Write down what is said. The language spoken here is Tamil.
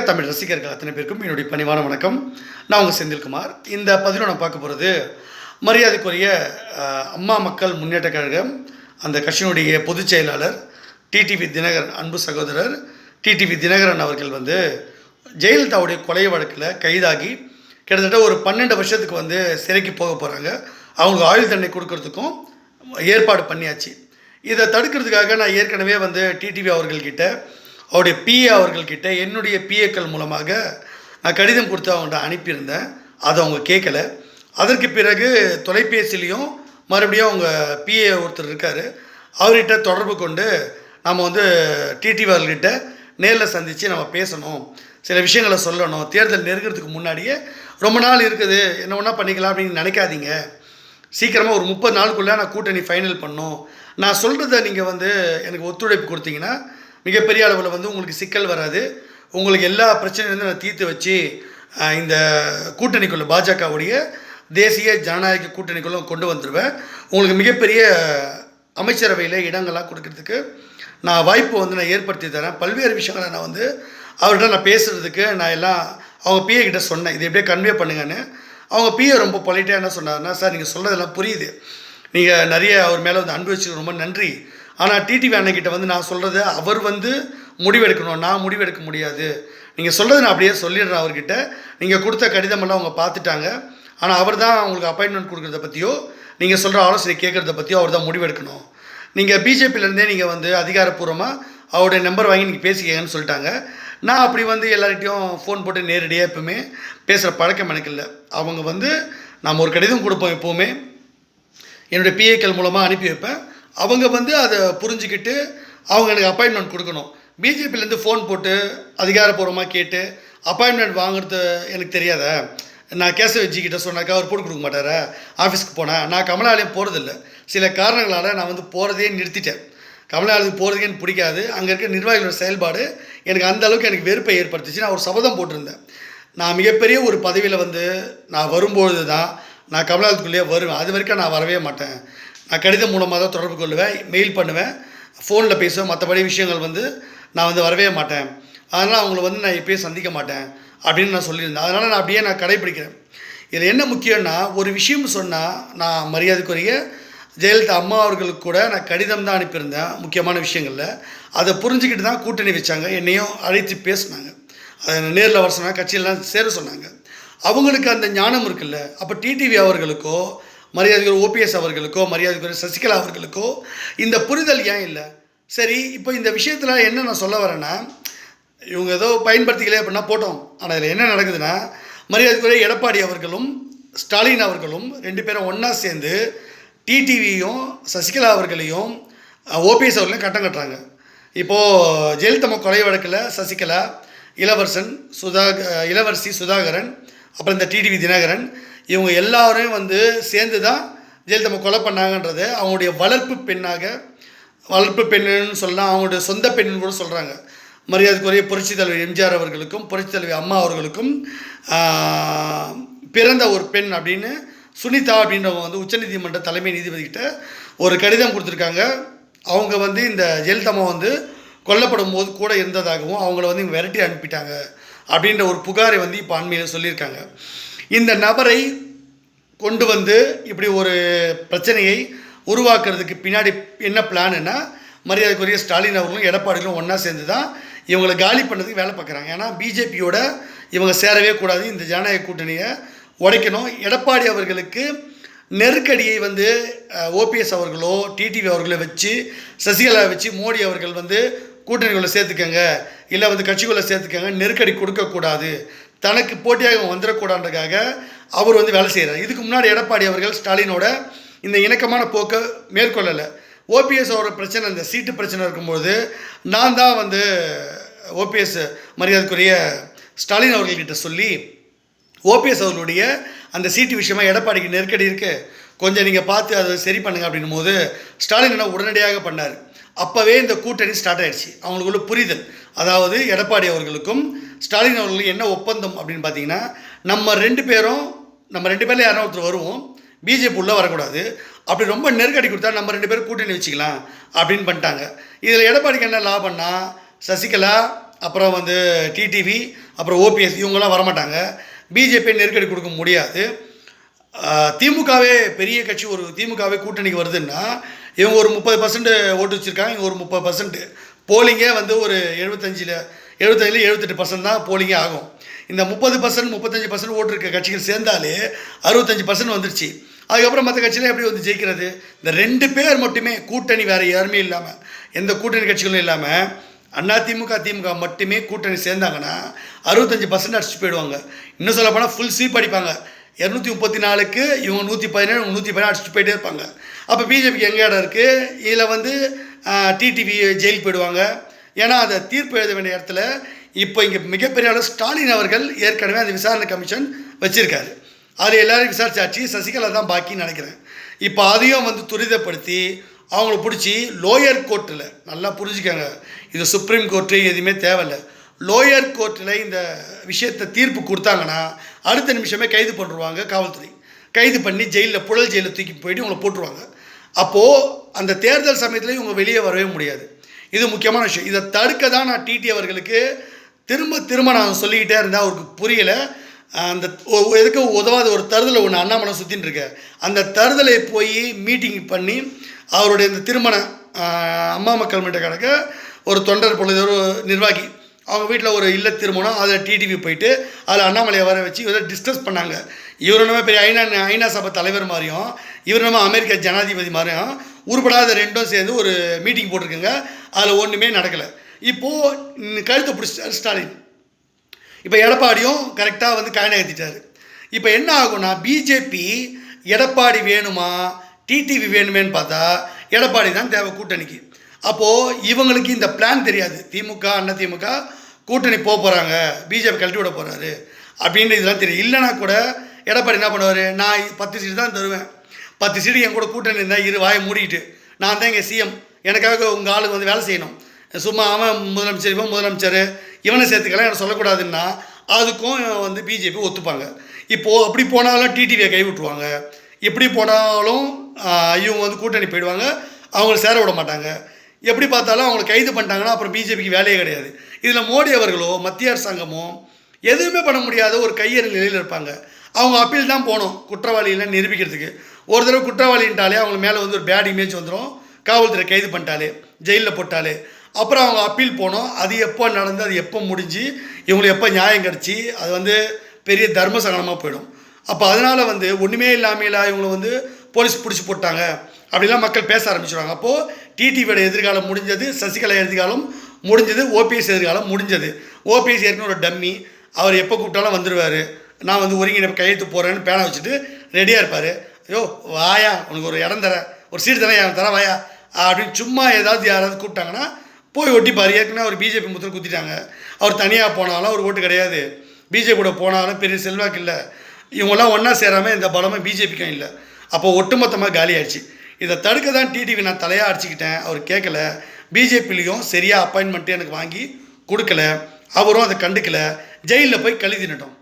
தமிழ் ரசிகர்கள் அத்தனை பேருக்கும் என்னுடைய பணிவான வணக்கம். நான் உங்கள் செந்தில்குமார். இந்த பதிவில் நான் பார்க்க போகிறது மரியாதைக்குரிய அம்மா மக்கள் முன்னேற்ற கழகம் அந்த கட்சியினுடைய பொதுச் செயலாளர் டிடிவி தினகரன், அன்பு சகோதரர் டிடிவி தினகரன் அவர்கள் ஜெயலலிதாவுடைய கொலை வழக்கில் கைதாகி கிட்டத்தட்ட ஒரு 12 வருஷத்துக்கு சிறைக்கு போக போகிறாங்க. அவங்களுக்கு ஆயுள் தண்டனை கொடுக்கறதுக்கும் ஏற்பாடு பண்ணியாச்சு. இதை தடுக்கிறதுக்காக நான் ஏற்கனவே டிடிவி அவர்கள்கிட்ட, அவருடைய பிஏ அவர்கள்கிட்ட, என்னுடைய பிஏக்கள் மூலமாக நான் கடிதம் கொடுத்து அவங்கள்ட்ட அனுப்பியிருந்தேன். அதை அவங்க கேட்கலை. அதற்கு பிறகு தொலைபேசிலையும் மறுபடியும் அவங்க பிஏ ஒருத்தர் இருக்கார், அவர்கிட்ட தொடர்பு கொண்டு நம்ம டிடிவி அவர்கள்கிட்ட நேரில் சந்தித்து நம்ம பேசணும், சில விஷயங்களை சொல்லணும், தேர்தல் நெருங்கிறதுக்கு முன்னாடியே ரொம்ப நாள் இருக்குது, என்ன ஒன்றா பண்ணிக்கலாம் அப்படின்னு நினைக்காதீங்க, சீக்கிரமாக ஒரு 30 நாளுக்குள்ளே நான் கூட்டணி ஃபைனல் பண்ணணும், நான் சொல்கிறத நீங்கள் எனக்கு ஒத்துழைப்பு கொடுத்தீங்கன்னா மிகப்பெரிய அளவில் உங்களுக்கு சிக்கல் வராது, உங்களுக்கு எல்லா பிரச்சனையும் நான் தீர்த்து வச்சு இந்த கூட்டணிக்குள்ளே பாஜகவுடைய தேசிய ஜனநாயக கூட்டணிக்குள்ளே கொண்டு வந்துடுவேன், உங்களுக்கு மிகப்பெரிய அமைச்சரவையில் இடங்கள்லாம் கொடுக்கறதுக்கு நான் வாய்ப்பு நான் ஏற்படுத்தி தரேன், பல்வேறு விஷயங்களை நான் அவர்கிட்ட நான் பேசுகிறதுக்கு நான் எல்லாம் அவங்க பிஏ கிட்ட சொன்னேன், இது எப்படியே கன்வே பண்ணுங்கன்னு. அவங்க பிஏ ரொம்ப பொலைட்டாக என்ன சொன்னார்னா, சார் நீங்கள் சொல்கிறதெல்லாம் புரியுது, நீங்கள் நிறைய அவர் மேலே அன்பு வச்சு ரொம்ப நன்றி, ஆனால் டிடிவி அண்ணன்கிட்ட நான் சொல்கிறத அவர் முடிவெடுக்கணும், நான் முடிவெடுக்க முடியாது, நீங்கள் சொல்கிறத நான் அப்படியே சொல்லிடுறேன் அவர்கிட்ட, நீங்கள் கொடுத்த கடிதமெல்லாம் அவங்க பார்த்துட்டாங்க, ஆனால் அவர் தான் உங்களுக்கு அப்பாயின்மெண்ட் கொடுக்குறத பற்றியோ நீங்கள் சொல்கிற ஆலோசனை கேட்குறத பற்றியோ அவர் தான் முடிவெடுக்கணும், நீங்கள் பிஜேபியிலேருந்தே நீங்கள் அதிகாரப்பூர்வமாக அவருடைய நம்பர் வாங்கி நீங்கள் பேசிக்கங்கன்னு சொல்லிட்டாங்க. நான் அப்படி எல்லார்கிட்டையும் ஃபோன் போட்டு நேரடியாக எப்பவுமே பேசுகிற பழக்கம் எனக்கு இல்லை. அவங்க நாம் ஒரு கடிதம் கொடுப்போம், எப்போவுமே என்னுடைய பிஏக்கள் மூலமாக அனுப்பி வைப்பேன், அவங்க அதை புரிஞ்சுக்கிட்டு அவங்க எனக்கு அப்பாயின்மெண்ட் கொடுக்கணும். பிஜேபியிலேருந்து ஃபோன் போட்டு அதிகாரப்பூர்வமாக கேட்டு அப்பாயின்மெண்ட் வாங்குறது எனக்கு தெரியாத, நான் கேசவஜிக்கிட்ட சொன்னாக்கா அவர் போட்டு கொடுக்க மாட்டாரா, ஆஃபீஸ்க்கு போனேன், நான் கமலாலயம் போகிறதில்ல, சில காரணங்களால் நான் போகிறதே நிறுத்திட்டேன், கமலாலயத்துக்கு போகிறதுக்கு எனக்கு பிடிக்காது, அங்கே இருக்க நிர்வாகிகளோட செயல்பாடு எனக்கு அந்த அளவுக்கு எனக்கு வெறுப்பை ஏற்படுத்திச்சு. நான் ஒரு சபதம் போட்டிருந்தேன், நான் மிகப்பெரிய ஒரு பதவியில் நான் வரும்பொழுது தான் நான் கமலாலயத்துக்குள்ளேயே வருவேன், அது வரைக்கும் நான் வரவே மாட்டேன், நான் கடிதம் மூலமாக தான் தொடர்பு கொள்ளுவேன், மெயில் பண்ணுவேன், ஃபோனில் பேசுவேன், மற்றபடி விஷயங்கள் நான் வரவே மாட்டேன், அதனால் அவங்கள நான் எப்பயும் சந்திக்க மாட்டேன் அப்படின்னு நான் சொல்லியிருந்தேன். அதனால் நான் அப்படியே கடைப்பிடிக்கிறேன். இதில் என்ன முக்கியம்னா, ஒரு விஷயம் சொன்னால், நான் மரியாதைக்குரிய ஜெயலலிதா அம்மா அவர்களுக்கு கூட நான் கடிதம் தான் அனுப்பியிருந்தேன் முக்கியமான விஷயங்களில், அதை புரிஞ்சுக்கிட்டு தான் கூட்டணி வச்சாங்க, என்னையும் அழைத்து பேசினாங்க, அதை நேரில் வர சொன்னாங்க, கட்சியெல்லாம் சேர சொன்னாங்க. அவங்களுக்கு அந்த ஞானம் இருக்குல்ல. அப்போ டிடிவி அவர்களுக்கோ, மரியாதைக்குரிய ஓபிஎஸ் அவர்களுக்கோ, மரியாதைக்குரிய சசிகலா அவர்களுக்கோ இந்த புரிதல் ஏன் இல்லை? சரி, இப்போ இந்த விஷயத்தில் என்ன நான் சொல்ல வரேன்னா, இவங்க ஏதோ பயன்படுத்திக்கலே அப்படின்னா போட்டோம், ஆனால் இதில் என்ன நடக்குதுன்னா, மரியாதைக்குரிய எடப்பாடி அவர்களும் ஸ்டாலின் அவர்களும் 2 பேரும் ஒன்றா சேர்ந்து டிடிவியும் சசிகலா அவர்களையும் ஓபிஎஸ் அவர்களையும் கட்டம் கட்டுறாங்க. இப்போது ஜெயலலிதா கொலை வழக்கில் சசிகலா, இளவரசி சுதாகரன், அப்புறம் இந்த டிடிவி தினகரன், இவங்க எல்லாரும் சேர்ந்து தான் ஜெயலலிதா கொலை பண்ணாங்கன்றது அவங்களுடைய வளர்ப்பு பெண்ணுன்னு சொல்லலாம், அவங்களுடைய சொந்த பெண்ணுன்னு கூட சொல்கிறாங்க. மரியாதைக்குரிய புரட்சித் தலைவர் எம்ஜிஆர் அவர்களுக்கும் புரட்சித் தலைவி அம்மா அவர்களுக்கும் பிறந்த ஒரு பெண் அப்படின்னு சுனிதா அப்படின்றவங்க உச்சநீதிமன்ற தலைமை நீதிபதிக்கிட்ட ஒரு கடிதம் கொடுத்துருக்காங்க. அவங்க இந்த ஜெயலலிதா கொல்லப்படும் போது கூட இருந்ததாகவும் அவங்கள இங்கே விரட்டி அனுப்பிட்டாங்க அப்படின்ற ஒரு புகாரை இப்போ அண்மையில் சொல்லியிருக்காங்க. இந்த நபரை கொண்டு இப்படி ஒரு பிரச்சனையை உருவாக்குறதுக்கு பின்னாடி என்ன பிளான்னா, மரியாதைக்குரிய ஸ்டாலின் அவர்களும் எடப்பாடிகளும் ஒன்றா சேர்ந்து தான் இவங்களை காலி பண்ணதுக்கு வேலை பார்க்குறாங்க. ஏன்னா பிஜேபியோட இவங்க சேரவே கூடாது, இந்த ஜனநாயக கூட்டணியை உடைக்கணும். எடப்பாடி அவர்களுக்கு நெருக்கடியை ஓபிஎஸ் அவர்களோ டிடிவி அவர்களோ வச்சு, சசிகலா வச்சு மோடி அவர்கள் கூட்டணிக்குள்ளே சேர்த்துக்கங்க, இல்லை கட்சிக்குள்ளே சேர்த்துக்கங்க, நெருக்கடி கொடுக்கக்கூடாது, தனக்கு போட்டியாக வந்துடக்கூடாதுக்காக அவர் வேலை செய்கிறார். இதுக்கு முன்னாடி எடப்பாடி அவர்கள் ஸ்டாலினோட இந்த இணக்கமான போக்கை மேற்கொள்ளலை. ஓபிஎஸ் அவரோட பிரச்சனை, இந்த சீட்டு பிரச்சனை இருக்கும்போது நான் தான் ஓபிஎஸ் மரியாதைக்குரிய ஸ்டாலின் அவர்கள்கிட்ட சொல்லி, ஓபிஎஸ் அவர்களுடைய அந்த சீட்டு விஷயமாக எடப்பாடிக்கு நெருக்கடி இருக்குது, கொஞ்சம் நீங்கள் பார்த்து அதை சரி பண்ணுங்கள் அப்படின்னும் போது ஸ்டாலின் என்ன உடனடியாக பண்ணார். அப்போவே இந்த கூட்டணி ஸ்டார்ட் ஆகிடுச்சு. அவங்களுக்குள்ள புரிதல், அதாவது எடப்பாடி அவர்களுக்கும் ஸ்டாலின் அவர்களுக்கும் என்ன ஒப்பந்தம் அப்படின்னு பார்த்தீங்கன்னா, நம்ம ரெண்டு பேரில் யாரும் ஒருத்தர் வருவோம், பிஜேபி உள்ளே வரக்கூடாது, அப்படி ரொம்ப நெருக்கடி கொடுத்தா நம்ம 2 பேரும் கூட்டணி வச்சுக்கலாம் அப்படின்னு பண்ணிட்டாங்க. இதில் எடப்பாடிக்கு என்ன லாபம்னா, சசிகலா அப்புறம் வந்து டிடிவி, அப்புறம் ஓபிஎஸ் இவங்கெல்லாம் வரமாட்டாங்க. பிஜேபி நெருக்கடி கொடுக்க முடியாது. திமுகவே பெரிய கட்சி, ஒரு திமுகவே கூட்டணிக்கு வருதுன்னா இவங்க ஒரு 30% ஓட்டு வச்சுருக்காங்க, இவங்க ஒரு 30%. போலிங்கே வந்து ஒரு 75-78% தான் போலிங்கே ஆகும். இந்த 30% 35% ஓட்டு இருக்க கட்சிகள் சேர்ந்தாலே 65% வந்துருச்சு. அதுக்கப்புறம் மற்ற கட்சியில் எப்படி வந்து ஜெயிக்கிறது? இந்த 2 பேர் மட்டுமே கூட்டணி, வேறு யாருமே இல்லாமல், எந்த கூட்டணி கட்சிகளும் இல்லாமல் அதிமுக திமுக மட்டுமே கூட்டணி சேர்ந்தாங்கன்னா 65% அடிச்சுட்டு போயிடுவாங்க. இன்னும் சொல்ல போனால் ஃபுல் ஸ்வீப் அடிப்பாங்க. 234க்கு இவங்க 117, இவங்க 117 அடிச்சுட்டு போயிட்டே இருப்பாங்க. அப்போ பிஜேபிக்கு எங்கே இடம் இருக்குது? இதில் வந்து டிடிவி ஜெயிலுக்கு போயிடுவாங்க. ஏன்னா அதை தீர்ப்பு எழுத வேண்டிய இடத்துல இப்போ இங்கே மிகப்பெரிய அளவு ஸ்டாலின் அவர்கள் ஏற்கனவே அந்த விசாரணை கமிஷன் வச்சுருக்காரு. அதில் எல்லோரும் விசாரிச்சாச்சு, சசிகலா தான் பாக்கின்னு நினைக்கிறேன். இப்போ அதையும் வந்து துரிதப்படுத்தி அவங்கள பிடிச்சி லோயர் கோர்ட்டில், நல்லா புரிஞ்சுக்கங்க, இது சுப்ரீம் கோர்ட்டு எதுவுமே தேவையில்லை, லோயர் கோர்ட்டில் இந்த விஷயத்தை தீர்ப்பு கொடுத்தாங்கன்னா அடுத்த நிமிஷமே கைது பண்ணுருவாங்க காவல்துறை. கைது பண்ணி ஜெயிலில், புழல் ஜெயிலில் தூக்கி போயிட்டு இவங்களை போட்டுருவாங்க. அப்போது அந்த தேர்தல் சமயத்தில் இவங்க வெளியே வரவே முடியாது. இது முக்கியமான விஷயம். இதை தடுக்க தான் நான் டிடி அவர்களுக்கு திரும்ப நான் சொல்லிக்கிட்டே இருந்தேன். அவருக்கு புரியலை. அந்த எதுக்கு உதவாத ஒரு தருதலை ஒன்று அண்ணாமலை சுற்றின்னு இருக்க, அந்த தருதலை போய் மீட்டிங் பண்ணி அவருடைய இந்த திருமண அம்மா மக்கள் முன்னேற்ற கழக ஒரு தொண்டர் பொழுது ஒரு நிர்வாகி அவங்க வீட்டில் ஒரு இல்ல திருமணம், அதில் டிடிவி போயிட்டு அதில் அண்ணாமலையை வர வச்சு இவரை டிஸ்கஸ் பண்ணாங்க. இவர் நம்ம பெரிய ஐநா சபை தலைவர் மாதிரியும் இவர் நம்ம அமெரிக்க ஜனாதிபதி மாதிரியும் உருப்படாத ரெண்டும் சேர்ந்து ஒரு மீட்டிங் போட்டிருக்குங்க. அதில் ஒன்றுமே நடக்கலை. இப்போது கழுத்தை பிடிச்சிட்டார் ஸ்டாலின். இப்போ எடப்பாடியும் கரெக்டாக வந்து காயினை ஏற்றிட்டார். இப்போ என்ன ஆகும்னா பிஜேபி எடப்பாடி வேணுமா டிடிவி வேணுமேன்னு பார்த்தா எடப்பாடி தான் தேவை கூட்டணிக்கு. அப்போது இவங்களுக்கு இந்த பிளான் தெரியாது. திமுக அதிமுக கூட்டணி போகிறாங்க, பிஜேபி கழட்டி விட போகிறாரு அப்படின்ற இதெல்லாம் தெரியும். இல்லைனா கூட எடப்பாடி என்ன பண்ணுவார், நான் 10 சீட்டு தான் தருவேன், 10 சீட்டு என் கூட கூட்டணி இருந்தால் வாயை மூடிட்டு, நான் தான் இங்கே சிஎம், எனக்காக உங்கள் ஆளுக்கு வந்து வேலை செய்யணும், சும்மா அவன் முதலமைச்சர் இவன் முதலமைச்சர் இவனை சேர்த்துக்கலாம் எனக்கு சொல்லக்கூடாதுன்னா அதுக்கும் வந்து பிஜேபி ஒத்துப்பாங்க. இப்போது அப்படி போனாலும் டிடிவியை கைவிட்டுருவாங்க. எப்படி போனாலும் இவங்க வந்து கூட்டணி போயிடுவாங்க, அவங்கள சேர விட மாட்டாங்க. எப்படி பார்த்தாலும் அவங்கள கைது பண்ணிட்டாங்கன்னா அப்புறம் பிஜேபிக்கு வேலையே கிடையாது. இதில் மோடி அவர்களோ மத்திய அரசாங்கமோ எதுவுமே பண்ண முடியாத ஒரு கையெறி நிலையில் இருப்பாங்க. அவங்க அப்பீல் தான் போகணும் குற்றவாளியெல்லாம் நிரூபிக்கிறதுக்கு. ஒரு தடவை குற்றவாளின்ட்டாலே அவங்க மேலே வந்து ஒரு பேட் இமேஜ் வந்துடும், காவல்துறை கைது பண்ணிட்டாலே ஜெயிலில் போட்டாலே. அப்புறம் அவங்க அப்பீல் போனோம், அது எப்போ நடந்து அது எப்போ முடிஞ்சு இவங்களுக்கு எப்போ நியாயம் கிடச்சி அது வந்து பெரிய தர்ம சங்கடமாக போயிடும். அப்போ அதனால் வந்து ஒன்றுமே இல்லாமல் இவங்களை வந்து போலீஸ் பிடிச்சி போட்டாங்க அப்படிலாம் மக்கள் பேச ஆரம்பிச்சிடுவாங்க. அப்போது டிடிவியோட எதிர்காலம் முடிஞ்சது, சசிகலா எதிர்காலம் முடிஞ்சது, ஓபிஎஸ் எதிர்காலம் முடிஞ்சது. ஓபிஎஸ் ஏற்கனவே ஒரு டம்மி, அவர் எப்போ கூப்பிட்டாலும் வந்துடுவார். நான் வந்து ஒருங்கிணைப்பு கையெழுத்து போகிறேன்னு பேனை வச்சுட்டு ரெடியாக இருப்பார். ஐயோ வாயா உனக்கு ஒரு இடம் தரேன், ஒரு சீட்டு தரேன் வாயா அப்படின்னு சும்மா ஏதாவது யாராவது கூப்பிட்டாங்கன்னா போய் ஒட்டிப்பார். ஏற்கனவே அவர் பிஜேபி முத்திரை குத்திட்டாங்க. அவர் தனியாக போனாலும் அவர் ஓட்டு கிடையாது, பிஜேபி கூட போனாலும் பெரிய செல்வாக்கு இல்லை. இவங்கெல்லாம் ஒன்றா சேராமல் இந்த பலமாக பிஜேபிக்கும் இல்லை. அப்போ ஒட்டுமொத்தமாக காலி ஆயிடுச்சு. இதை தடுக்க தான் டிடிவி நான் தலையாக அடிச்சுக்கிட்டேன். அவர் கேட்கல. பிஜேபிலையும் சரியாக அப்பாயின்மெண்ட்டு எனக்கு வாங்கி கொடுக்கல, அவரும் அதை கண்டுக்கலை. ஜெயிலில் போய் கழி தின்னுட்டோம்.